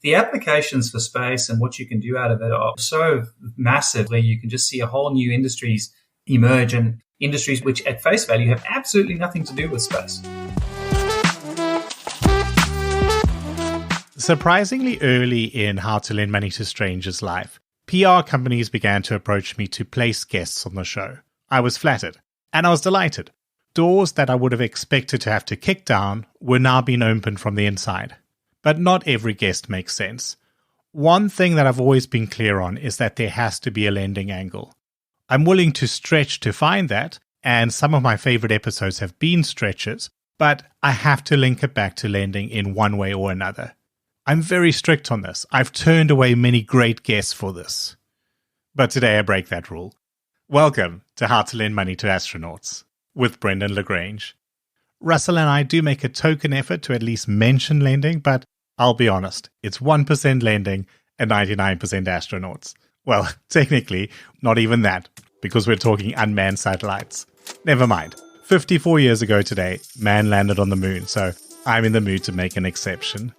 the applications for space and what you can do out of it are so massive where you can just see a whole new industries emerge, and industries which at face value have absolutely nothing to do with space. Surprisingly early in How to Lend Money to Strangers' life, PR companies began to approach me to place guests on the show. I was flattered, and I was delighted. Doors that I would have expected to have to kick down were now being opened from the inside. But not every guest makes sense. One thing that I've always been clear on is that there has to be a lending angle. I'm willing to stretch to find that, and some of my favorite episodes have been stretches, but I have to link it back to lending in one way or another. I'm very strict on this. I've turned away many great guests for this. But today I break that rule. Welcome to How to Lend Money to Astronauts with Brendan Lagrange. Russell and I do make a token effort to at least mention lending, but I'll be honest, it's 1% lending and 99% astronauts. Well, technically, not even that, because we're talking unmanned satellites. Never mind. 54 years ago today, man landed on the moon, so I'm in the mood to make an exception.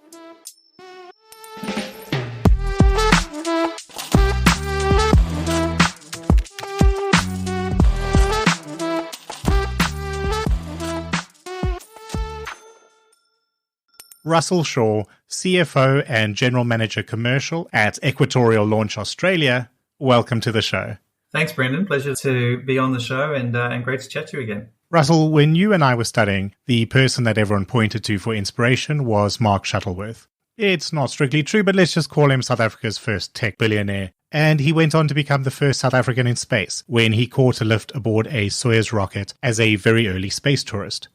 Russel Shaw, CFO and General Manager Commercial at Equatorial Launch Australia, welcome to the show. Thanks, Brendan. Pleasure to be on the show and great to chat to you again. Russell, when you and I were studying, the person that everyone pointed to for inspiration was Mark Shuttleworth. It's not strictly true, but let's just call him South Africa's first tech billionaire. And he went on to become the first South African in space when he caught a lift aboard a Soyuz rocket as a very early space tourist.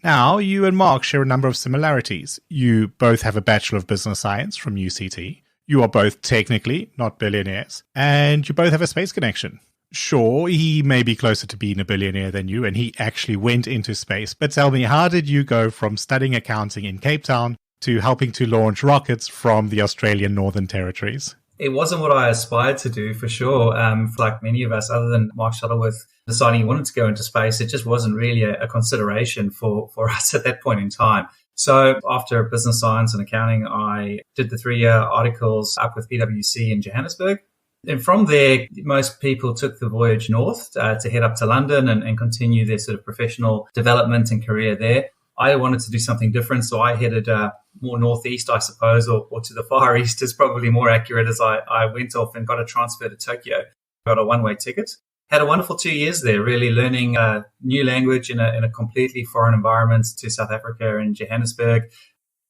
Now, you and Mark share a number of similarities. You both have a Bachelor of Business Science from UCT. You are both technically not billionaires. And you both have a space connection. Sure, he may be closer to being a billionaire than you, and he actually went into space. But tell me, how did you go from studying accounting in Cape Town to helping to launch rockets from the Australian Northern Territories? It wasn't what I aspired to do, for sure. Like many of us, other than Mark Shuttleworth deciding he wanted to go into space, it just wasn't really a consideration for us at that point in time. So after business science and accounting, I did the 3-year articles up with PwC in Johannesburg. And from there, most people took the voyage north to head up to London and continue their sort of professional development and career there. I wanted to do something different, so I headed more northeast, I suppose, or to the Far East is probably more accurate, as I went off and got a transfer to Tokyo, got a one-way ticket. Had a wonderful 2 years there, really learning a new language in a completely foreign environment to South Africa and Johannesburg.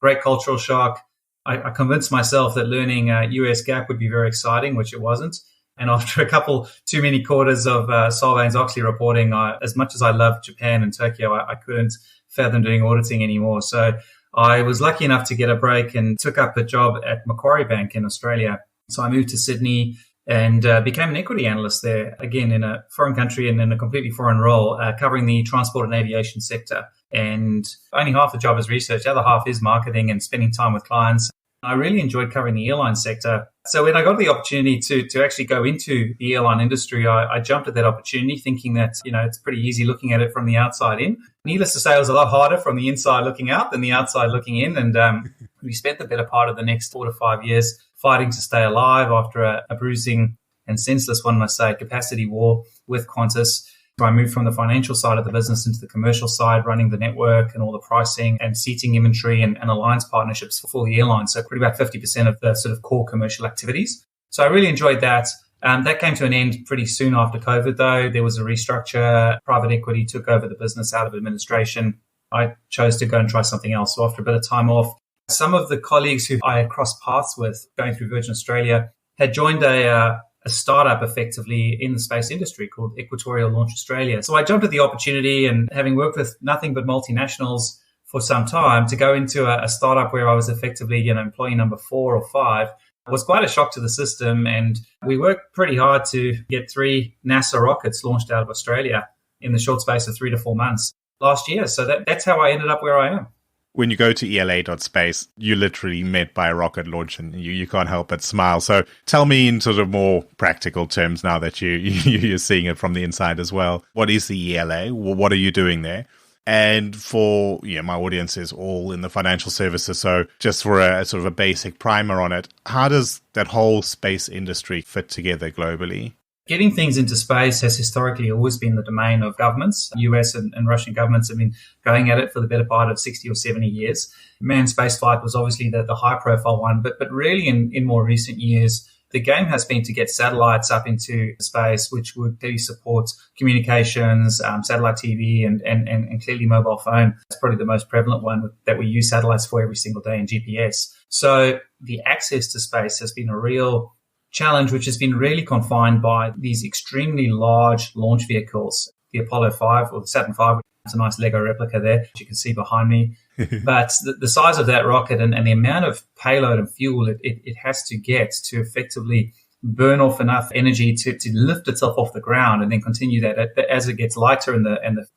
Great cultural shock. I convinced myself that learning US GAAP would be very exciting, which it wasn't. And after a couple too many quarters of Sarbanes-Oxley reporting, as much as I loved Japan and Tokyo, I couldn't fathom doing auditing anymore. So I was lucky enough to get a break and took up a job at Macquarie Bank in Australia. So I moved to Sydney and became an equity analyst there, again, in a foreign country and in a completely foreign role, covering the transport and aviation sector. And only half the job is research, the other half is marketing and spending time with clients. I really enjoyed covering the airline sector. So when I got the opportunity to actually go into the airline industry, I jumped at that opportunity thinking that, it's pretty easy looking at it from the outside in. Needless to say, it was a lot harder from the inside looking out than the outside looking in. And we spent the better part of the next 4 to 5 years fighting to stay alive after a bruising and senseless, one must say, capacity war with Qantas. So I moved from the financial side of the business into the commercial side, running the network and all the pricing and seating inventory and alliance partnerships for the airline. So pretty about 50% of the sort of core commercial activities. So I really enjoyed that. That came to an end pretty soon after COVID, though. There was a restructure. Private equity took over the business out of administration. I chose to go and try something else. So after a bit of time off, some of the colleagues who I had crossed paths with going through Virgin Australia had joined a startup effectively in the space industry called Equatorial Launch Australia. So I jumped at the opportunity, and having worked with nothing but multinationals for some time, to go into a startup where I was effectively, employee number 4 or 5 was quite a shock to the system. And we worked pretty hard to get 3 NASA rockets launched out of Australia in the short space of 3 to 4 months last year. So that's how I ended up where I am. When you go to ELA.space, you're literally met by a rocket launch and you can't help but smile. So tell me in sort of more practical terms now that you're seeing it from the inside as well. What is the ELA? What are you doing there? And for my audience is all in the financial services, so just for a sort of a basic primer on it, how does that whole space industry fit together globally? Getting things into space has historically always been the domain of governments. US and Russian governments have been going at it for the better part of 60 or 70 years. Manned spaceflight was obviously the high-profile one, but really in more recent years, the game has been to get satellites up into space, which would clearly support communications, satellite TV, and clearly mobile phone. It's probably the most prevalent one that we use satellites for every single day, and GPS. So the access to space has been a real challenge, which has been really confined by these extremely large launch vehicles. The Apollo 5 or the Saturn 5, it's a nice Lego replica there, which you can see behind me. But the size of that rocket and the amount of payload and fuel it has to get to effectively burn off enough energy to lift itself off the ground and then continue that as it gets lighter and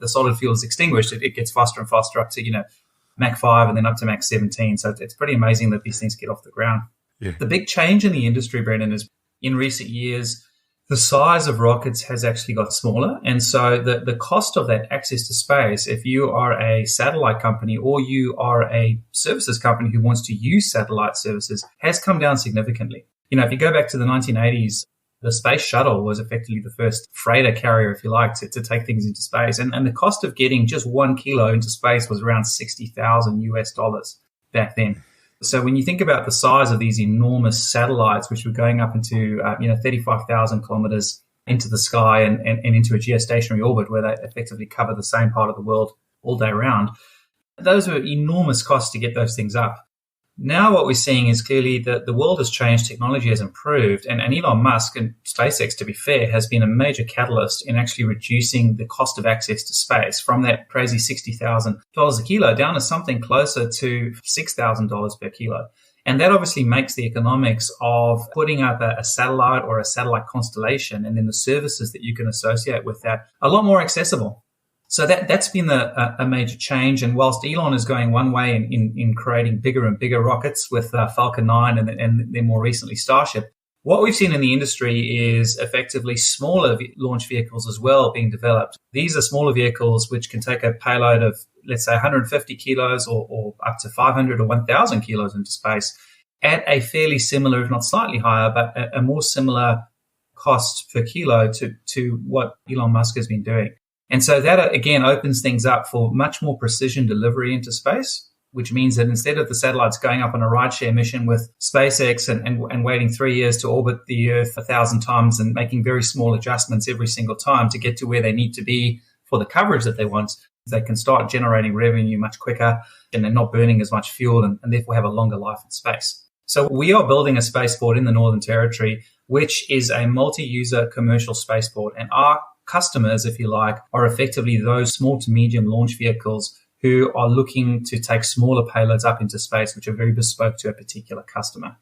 the solid fuel is extinguished, it gets faster and faster up to, Mach 5 and then up to Mach 17. So it's pretty amazing that these things get off the ground. Yeah. The big change in the industry, Brendan, is in recent years, the size of rockets has actually got smaller. And so the cost of that access to space, if you are a satellite company or you are a services company who wants to use satellite services, has come down significantly. If you go back to the 1980s, the space shuttle was effectively the first freighter carrier, if you like, to take things into space. And the cost of getting just 1 kilo into space was around $60,000 back then. So when you think about the size of these enormous satellites, which were going up into 35,000 kilometers into the sky and into a geostationary orbit where they effectively cover the same part of the world all day round, those were enormous costs to get those things up. Now what we're seeing is clearly that the world has changed, technology has improved, and Elon Musk and SpaceX, to be fair, has been a major catalyst in actually reducing the cost of access to space from that crazy $60,000 a kilo down to something closer to $6,000 per kilo. And that obviously makes the economics of putting up a satellite or a satellite constellation and then the services that you can associate with that a lot more accessible. So that's been a major change. And whilst Elon is going one way in creating bigger and bigger rockets with Falcon 9 and then more recently Starship, what we've seen in the industry is effectively smaller launch vehicles as well being developed. These are smaller vehicles which can take a payload of, let's say, 150 kilos or up to 500 or 1,000 kilos into space at a fairly similar, if not slightly higher, but a more similar cost per kilo to what Elon Musk has been doing. And so that, again, opens things up for much more precision delivery into space, which means that instead of the satellites going up on a rideshare mission with SpaceX and waiting 3 years to orbit the Earth 1,000 times and making very small adjustments every single time to get to where they need to be for the coverage that they want, they can start generating revenue much quicker and they're not burning as much fuel and therefore have a longer life in space. So we are building a spaceport in the Northern Territory, which is a multi-user commercial spaceport. And our customers, if you like, are effectively those small to medium launch vehicles who are looking to take smaller payloads up into space, which are very bespoke to a particular customer.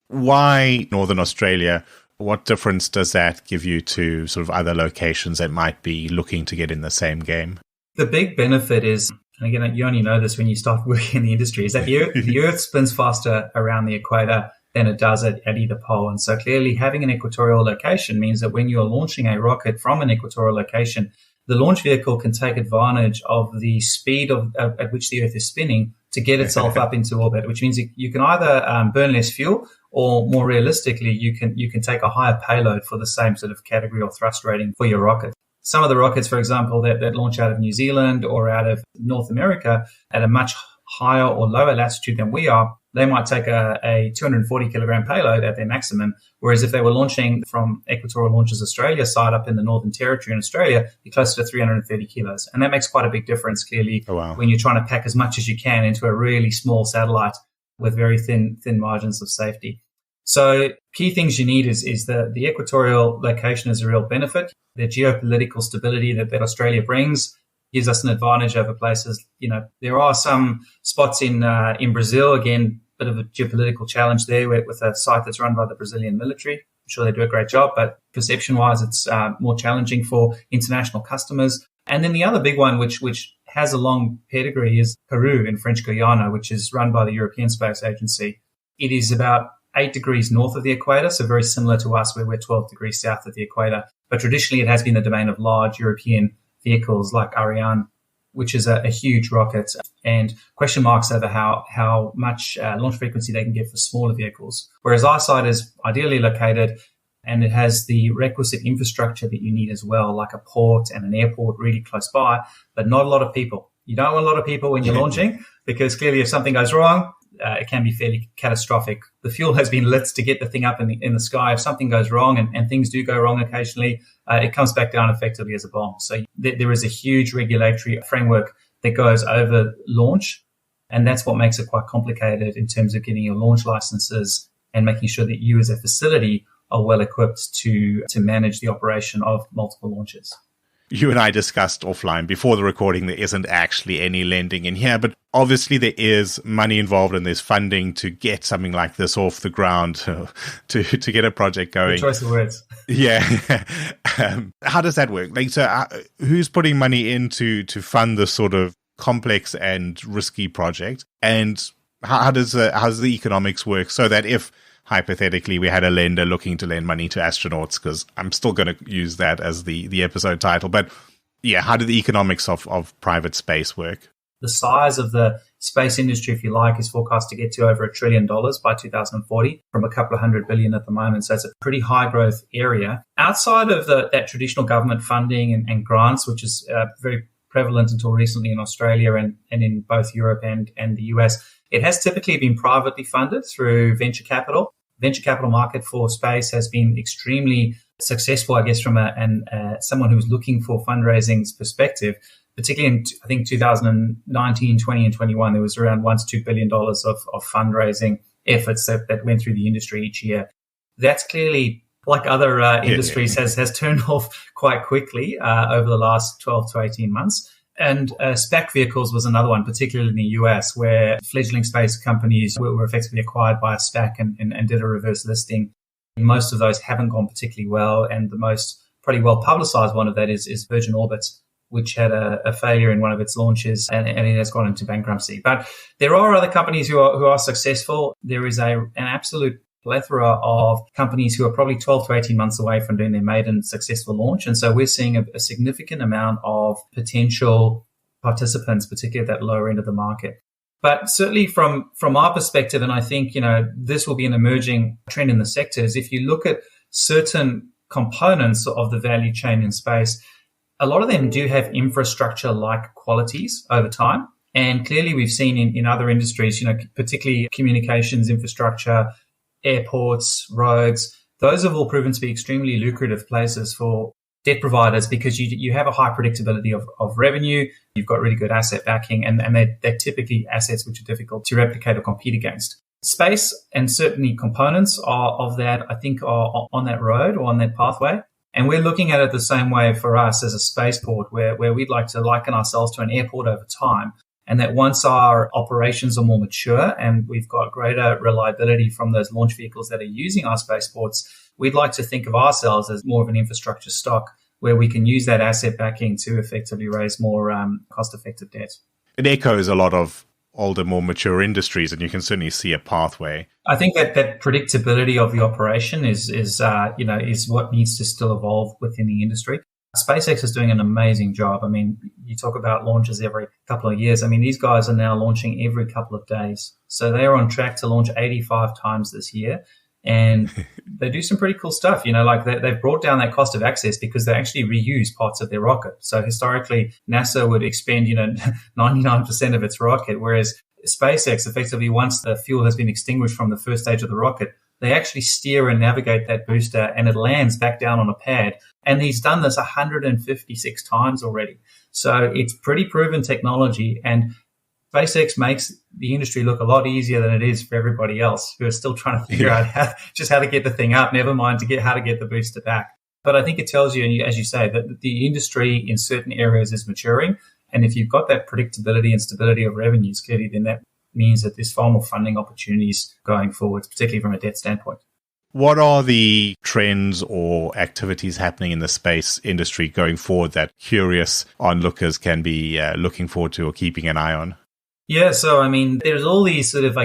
Why Northern Australia? What difference does that give you to sort of other locations that might be looking to get in the same game? The big benefit is, and again, you only know this when you start working in the industry, is that the Earth spins faster around the equator than it does at either pole. And so clearly having an equatorial location means that when you're launching a rocket from an equatorial location, the launch vehicle can take advantage of the speed at which the Earth is spinning to get itself up into orbit, which means you can either burn less fuel or more realistically, you can take a higher payload for the same sort of category or thrust rating for your rocket. Some of the rockets, for example, that launch out of New Zealand or out of North America at a much higher or lower latitude than we are, they might take a 240 kilogram payload at their maximum. Whereas if they were launching from Equatorial Launch Australia side up in the Northern Territory in Australia, you're closer to 330 kilos. And that makes quite a big difference, clearly, when you're trying to pack as much as you can into a really small satellite with very thin margins of safety. So key things you need is the equatorial location is a real benefit. The geopolitical stability that Australia brings gives us an advantage over places. There are some spots in Brazil, again, bit of a geopolitical challenge there with a site that's run by the Brazilian military. I'm sure they do a great job, but perception-wise, it's more challenging for international customers. And then the other big one, which has a long pedigree, is Peru in French Guiana, which is run by the European Space Agency. It is about 8 degrees north of the equator, so very similar to us where we're 12 degrees south of the equator. But traditionally, it has been the domain of large European vehicles like Ariane which is a huge rocket, and question marks over how much launch frequency they can get for smaller vehicles. Whereas ISIDE is ideally located and it has the requisite infrastructure that you need as well, like a port and an airport really close by, but not a lot of people. You don't want a lot of people when you're launching, because clearly if something goes wrong, it can be fairly catastrophic. The fuel has been lit to get the thing up in the sky. If something goes wrong, and things do go wrong occasionally, it comes back down effectively as a bomb. So there is a huge regulatory framework that goes over launch, and that's what makes it quite complicated in terms of getting your launch licenses and making sure that you as a facility are well equipped to manage the operation of multiple launches. You and I discussed offline before the recording, there isn't actually any lending in here, but obviously there is money involved and there's funding to get something like this off the ground, to get a project going. Good choice of words. Yeah. How does that work? Who's putting money in to fund this sort of complex and risky project? And how does the economics work so that if hypothetically we had a lender looking to lend money to astronauts, because I'm still going to use that as the episode title, but yeah, how do the economics of private space work? The size of the space industry, if you like, is forecast to get to over $1 trillion by 2040 from a couple of $100 billion at the moment. So it's a pretty high growth area. Outside of that traditional government funding and grants, which is very prevalent until recently in Australia and in both Europe and the US, it has typically been privately funded through venture capital. Venture capital market for space has been extremely successful, I guess, from someone who's looking for fundraising's perspective. Particularly in, I think, 2019, 20, and 21, there was around $1 to $2 billion of fundraising efforts that went through the industry each year. That's clearly, like other industries, has turned off quite quickly over the last 12 to 18 months. And SPAC vehicles was another one, particularly in the US, where fledgling space companies were effectively acquired by a SPAC and did a reverse listing. Most of those haven't gone particularly well, and the most probably well publicized one of that is Virgin Orbit, which had a failure in one of its launches and it has gone into bankruptcy. But there are other companies who are successful. There is an absolute plethora of companies who are probably 12 to 18 months away from doing their maiden successful launch. And so we're seeing a significant amount of potential participants, particularly at that lower end of the market. But certainly from our perspective, and I think, this will be an emerging trend in the sector, is if you look at certain components of the value chain in space, a lot of them do have infrastructure-like qualities over time. And clearly we've seen in other industries, particularly communications infrastructure, airports, roads, those have all proven to be extremely lucrative places for debt providers because you have a high predictability of revenue, you've got really good asset backing, and they're typically assets which are difficult to replicate or compete against. Space and certainly components of that, I think, are on that road or on that pathway. And we're looking at it the same way for us as a spaceport, where we'd like to liken ourselves to an airport over time. And that once our operations are more mature and we've got greater reliability from those launch vehicles that are using our spaceports, we'd like to think of ourselves as more of an infrastructure stock where we can use that asset backing to effectively raise more cost-effective debt. It echoes a lot of older, more mature industries, and you can certainly see a pathway. I think that predictability of the operation is what needs to still evolve within the industry. SpaceX is doing an amazing job. I mean, you talk about launches every couple of years. I mean, these guys are now launching every couple of days. So they are on track to launch 85 times this year. And they do some pretty cool stuff. They've brought down that cost of access because they actually reuse parts of their rocket. So historically, NASA would expend, 99% of its rocket, whereas SpaceX effectively, once the fuel has been extinguished from the first stage of the rocket, they actually steer and navigate that booster and it lands back down on a pad. And he's done this 156 times already. So it's pretty proven technology. And SpaceX makes the industry look a lot easier than it is for everybody else who are still trying to figure out how to get the thing up, never mind how to get the booster back. But I think it tells you, as you say, that the industry in certain areas is maturing. And if you've got that predictability and stability of revenues, clearly, then that means that there's far more funding opportunities going forward, particularly from a debt standpoint. What are the trends or activities happening in the space industry going forward that curious onlookers can be looking forward to or keeping an eye on? Yeah, so I mean, there's all these sort of,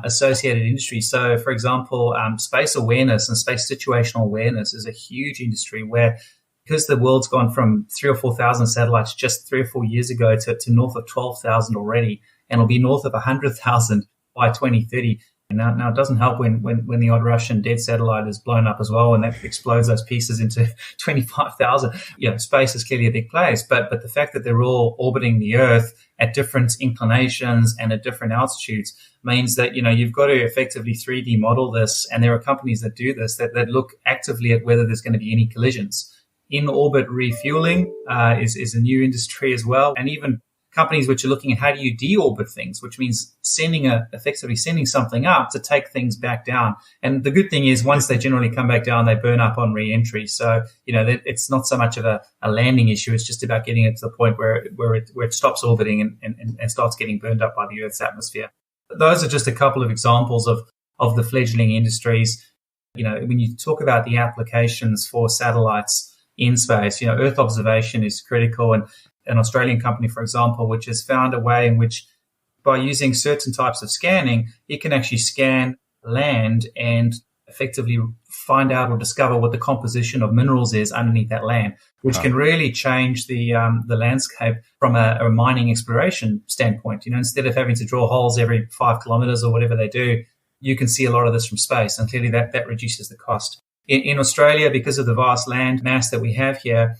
associated industries. So, for example, space awareness and space situational awareness is a huge industry where because the world's gone from 3,000 or 4,000 satellites just 3 or 4 years ago to north of 12,000 already, and it'll be north of 100,000 by 2030. And now it doesn't help when the odd Russian dead satellite is blown up as well, and that explodes those pieces into 25,000. Space is clearly a big place, but the fact that they're all orbiting the Earth at different inclinations and at different altitudes means that, you've got to effectively 3D model this. And there are companies that do this, that look actively at whether there's going to be any collisions. In-orbit refueling is a new industry as well. And even companies which are looking at how do you deorbit things, which means effectively sending something up to take things back down. And the good thing is once they generally come back down, they burn up on re-entry. So, it's not so much of a landing issue. It's just about getting it to the point where it stops orbiting and starts getting burned up by the Earth's atmosphere. Those are just a couple of examples of the fledgling industries. When you talk about the applications for satellites in space, Earth observation is critical. And an Australian company, for example, which has found a way in which by using certain types of scanning, it can actually scan land and effectively find out or discover what the composition of minerals is underneath that land, which can really change the landscape from a mining exploration standpoint. Instead of having to drill holes every 5 kilometers or whatever they do, you can see a lot of this from space, and clearly that reduces the cost. In Australia, because of the vast land mass that we have here,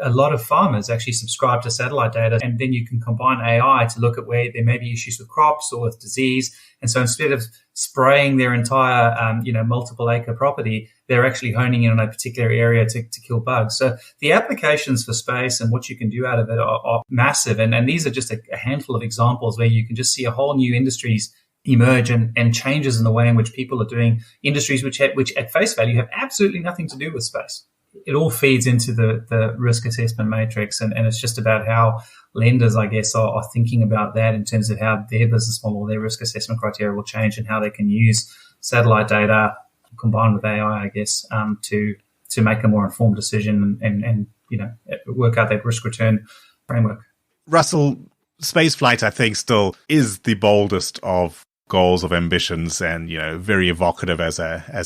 a lot of farmers actually subscribe to satellite data, and then you can combine AI to look at where there may be issues with crops or with disease. And so instead of spraying their entire, multiple acre property, they're actually honing in on a particular area to kill bugs. So the applications for space and what you can do out of it are massive. And these are just a handful of examples where you can just see a whole new industries emerge and changes in the way in which people are doing industries which at face value have absolutely nothing to do with space. It all feeds into the risk assessment matrix, and it's just about how lenders, I guess, are thinking about that in terms of how their business model, their risk assessment criteria will change, and how they can use satellite data combined with AI, I guess, to make a more informed decision and work out that risk return framework. Russell, spaceflight, I think, still is the boldest of goals, of ambitions, and very evocative as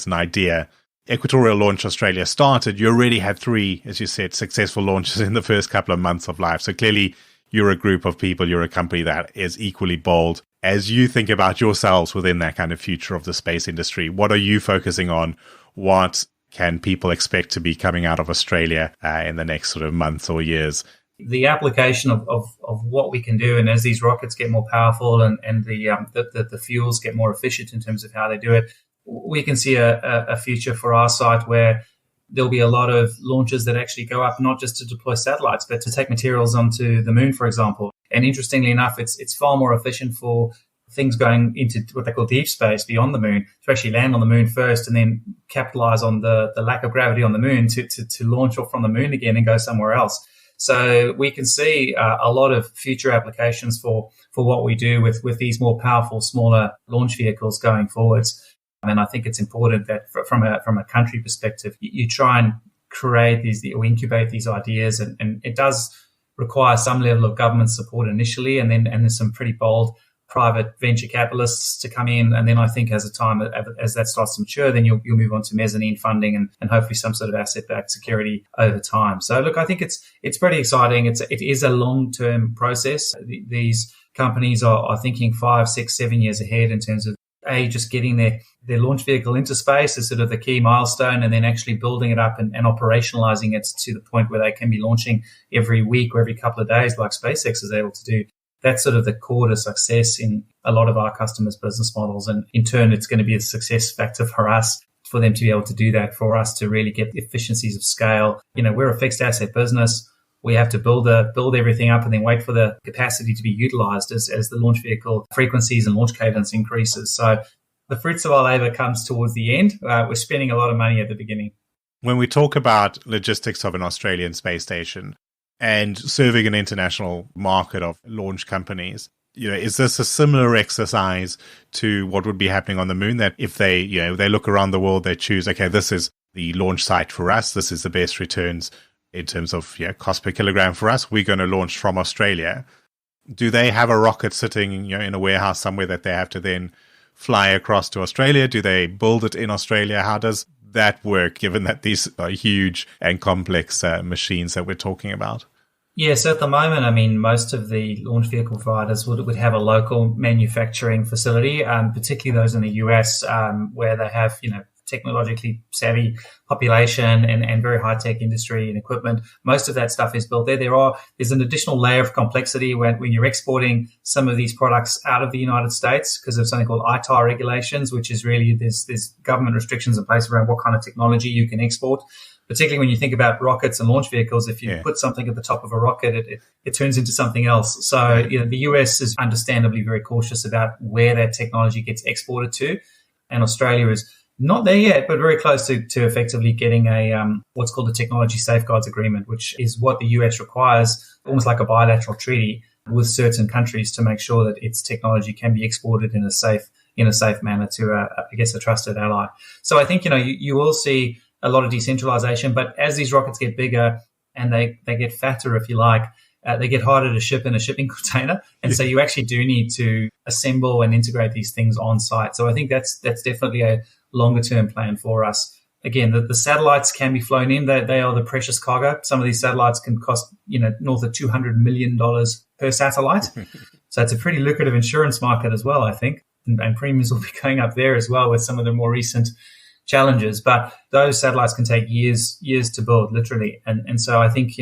an idea. Equatorial Launch Australia started, you already had 3, as you said, successful launches in the first couple of months of life. So clearly you're a group of people, you're a company that is equally bold. As you think about yourselves within that kind of future of the space industry, what are you focusing on? What can people expect to be coming out of Australia in the next sort of months or years? The application of what we can do, and as these rockets get more powerful and the fuels get more efficient in terms of how they do it, we can see a future for our site where there'll be a lot of launches that actually go up not just to deploy satellites, but to take materials onto the moon, for example. And interestingly enough, it's far more efficient for things going into what they call deep space beyond the moon to actually land on the moon first and then capitalize on the lack of gravity on the moon to launch off from the moon again and go somewhere else. So we can see a lot of future applications for what we do with these more powerful, smaller launch vehicles going forwards. And I think it's important that from a country perspective, you try and create or incubate these ideas. And it does require some level of government support initially, and there's some pretty bold private venture capitalists to come in. And then I think as that starts to mature, then you'll move on to mezzanine funding and hopefully some sort of asset-backed security over time. So look, I think it's pretty exciting. It is a long-term process. These companies are thinking 5, 6, 7 years ahead in terms of just getting their launch vehicle into space is sort of the key milestone, and then actually building it up and operationalizing it to the point where they can be launching every week or every couple of days like SpaceX is able to do. That's sort of the core to success in a lot of our customers' business models. And in turn, it's going to be a success factor for us, for them to be able to do that, for us to really get the efficiencies of scale. We're a fixed asset business. We have to build everything up and then wait for the capacity to be utilized as the launch vehicle frequencies and launch cadence increases. So the fruits of our labor comes towards the end. We're spending a lot of money at the beginning. When we talk about logistics of an Australian space station and serving an international market of launch companies, is this a similar exercise to what would be happening on the moon? That if they look around the world, they choose, okay, this is the launch site for us. This is the best returns in terms of cost per kilogram for us. We're going to launch from Australia. Do they have a rocket sitting in a warehouse somewhere that they have to then fly across to Australia? Do they build it in Australia? How does that work, given that these are huge and complex machines that we're talking about? Yeah, so at the moment, I mean, most of the launch vehicle providers would have a local manufacturing facility, particularly those in the US, where they have, technologically savvy population and very high-tech industry and equipment. Most of that stuff is built there. There's an additional layer of complexity when you're exporting some of these products out of the United States because of something called ITAR regulations, which is really there's government restrictions in place around what kind of technology you can export. Particularly when you think about rockets and launch vehicles, if you put something at the top of a rocket, it turns into something else. So, the US is understandably very cautious about where that technology gets exported to. And Australia is not there yet, but very close to effectively getting a what's called a technology safeguards agreement, which is what the US requires, almost like a bilateral treaty with certain countries to make sure that its technology can be exported in a safe manner to, a trusted ally. So I think, you will see a lot of decentralization, but as these rockets get bigger and they get fatter, if you like, they get harder to ship in a shipping container. And so you actually do need to assemble and integrate these things on site. So I think that's definitely a longer term plan for us. Again, the satellites can be flown in. They are the precious cargo. Some of these satellites can cost, north of $200 million per satellite. So it's a pretty lucrative insurance market as well, I think. And premiums will be going up there as well with some of the more recent challenges, but those satellites can take years to build, literally. And so I think,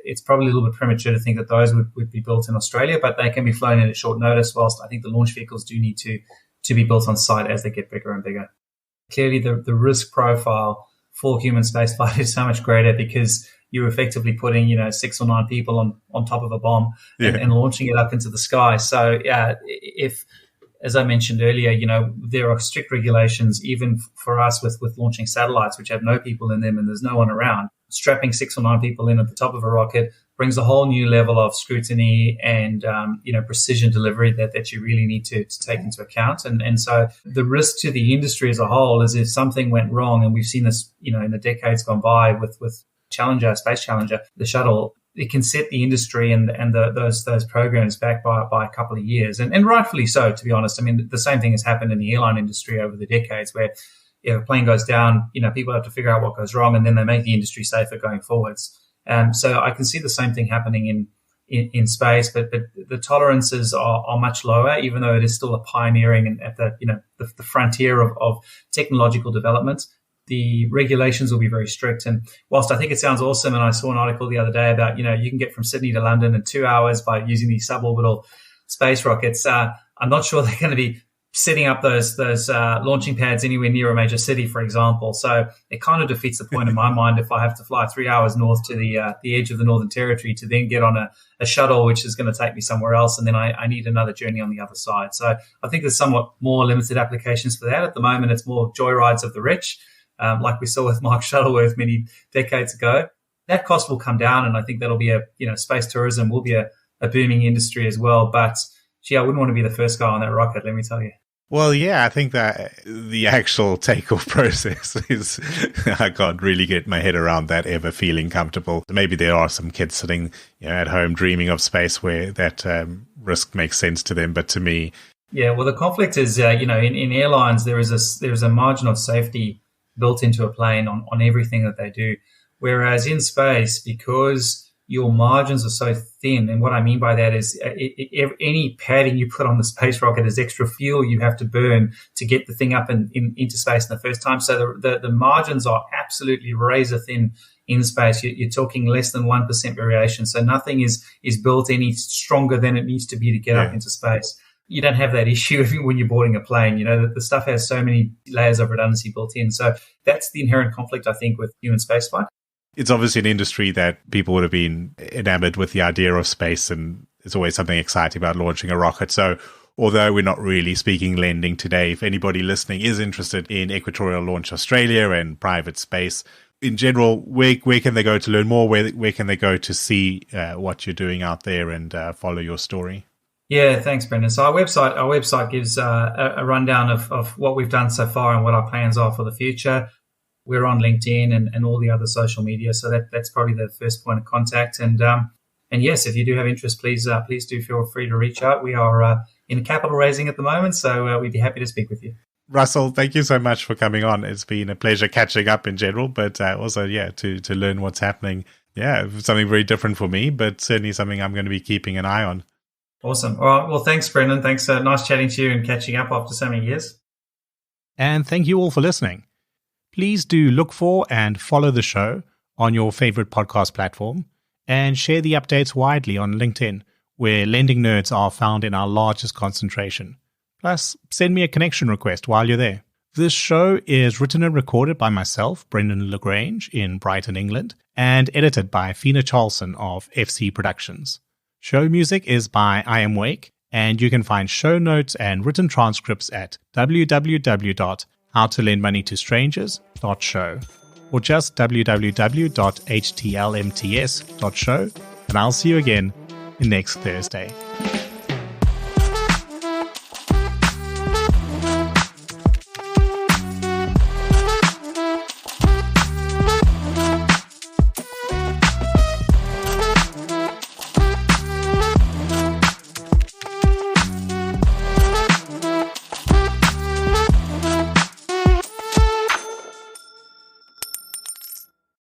it's probably a little bit premature to think that those would be built in Australia, but they can be flown in at short notice, whilst I think the launch vehicles do need to be built on site as they get bigger and bigger. Clearly, the risk profile for human spaceflight is so much greater because you're effectively putting, 6 or 9 people on top of a bomb and launching it up into the sky. So, if, as I mentioned earlier, there are strict regulations even for us with launching satellites, which have no people in them and there's no one around. Strapping 6 or 9 people in at the top of a rocket brings a whole new level of scrutiny and, precision delivery that you really need to take into account. And so the risk to the industry as a whole is if something went wrong, and we've seen this, in the decades gone by with Challenger, Space Challenger, the shuttle, it can set the industry and those programs back by a couple of years. And rightfully so, to be honest. I mean, the same thing has happened in the airline industry over the decades where if a plane goes down, people have to figure out what goes wrong and then they make the industry safer going forwards. So I can see the same thing happening in space, but the tolerances are much lower, even though it is still a pioneering and at the frontier of technological development. The regulations will be very strict. And whilst I think it sounds awesome, and I saw an article the other day about, you can get from Sydney to London in 2 hours by using these suborbital space rockets. I'm not sure they're going to be setting up those launching pads anywhere near a major city, for example. So it kind of defeats the point in my mind if I have to fly 3 hours north to the edge of the Northern Territory to then get on a shuttle, which is going to take me somewhere else. And then I need another journey on the other side. So I think there's somewhat more limited applications for that. At the moment, it's more joyrides of the rich. Like we saw with Mark Shuttleworth many decades ago. That cost will come down, and I think that'll be space tourism will be a booming industry as well. But, I wouldn't want to be the first guy on that rocket, let me tell you. Well, yeah, I think that the actual takeoff process is, I can't really get my head around that ever feeling comfortable. Maybe there are some kids sitting at home dreaming of space where that risk makes sense to them, but to me... Yeah, well, the conflict is, in airlines, there is a margin of safety built into a plane on everything that they do. Whereas in space, because your margins are so thin, and what I mean by that is any padding you put on the space rocket is extra fuel you have to burn to get the thing up into space in the first time. So the margins are absolutely razor thin in space. You're talking less than 1% variation. So nothing is built any stronger than it needs to be to get up into space. You don't have that issue when you're boarding a plane. The stuff has so many layers of redundancy built in. So that's the inherent conflict, I think, with human spaceflight. It's obviously an industry that people would have been enamored with the idea of space, and it's always something exciting about launching a rocket. So although we're not really speaking lending today, if anybody listening is interested in Equatorial Launch Australia and private space, in general, where can they go to learn more? Where can they go to see what you're doing out there and follow your story? Yeah, thanks, Brendan. So our website gives a rundown of what we've done so far and what our plans are for the future. We're on LinkedIn and all the other social media, so that's probably the first point of contact. And yes, if you do have interest, please do feel free to reach out. We are in a capital raising at the moment, so we'd be happy to speak with you. Russell, thank you so much for coming on. It's been a pleasure catching up in general, but also, to learn what's happening. Yeah, something very different for me, but certainly something I'm going to be keeping an eye on. Awesome. All right. Well, thanks, Brendan. Thanks. Nice chatting to you and catching up after so many years. And thank you all for listening. Please do look for and follow the show on your favorite podcast platform and share the updates widely on LinkedIn, where lending nerds are found in our largest concentration. Plus, send me a connection request while you're there. This show is written and recorded by myself, Brendan Lagrange, in Brighton, England, and edited by Fina Charlson of FC Productions. Show music is by I Am Wake, and you can find show notes and written transcripts at www.howtolendmoneytostrangers.show or just www.htlmts.show, and I'll see you again next Thursday.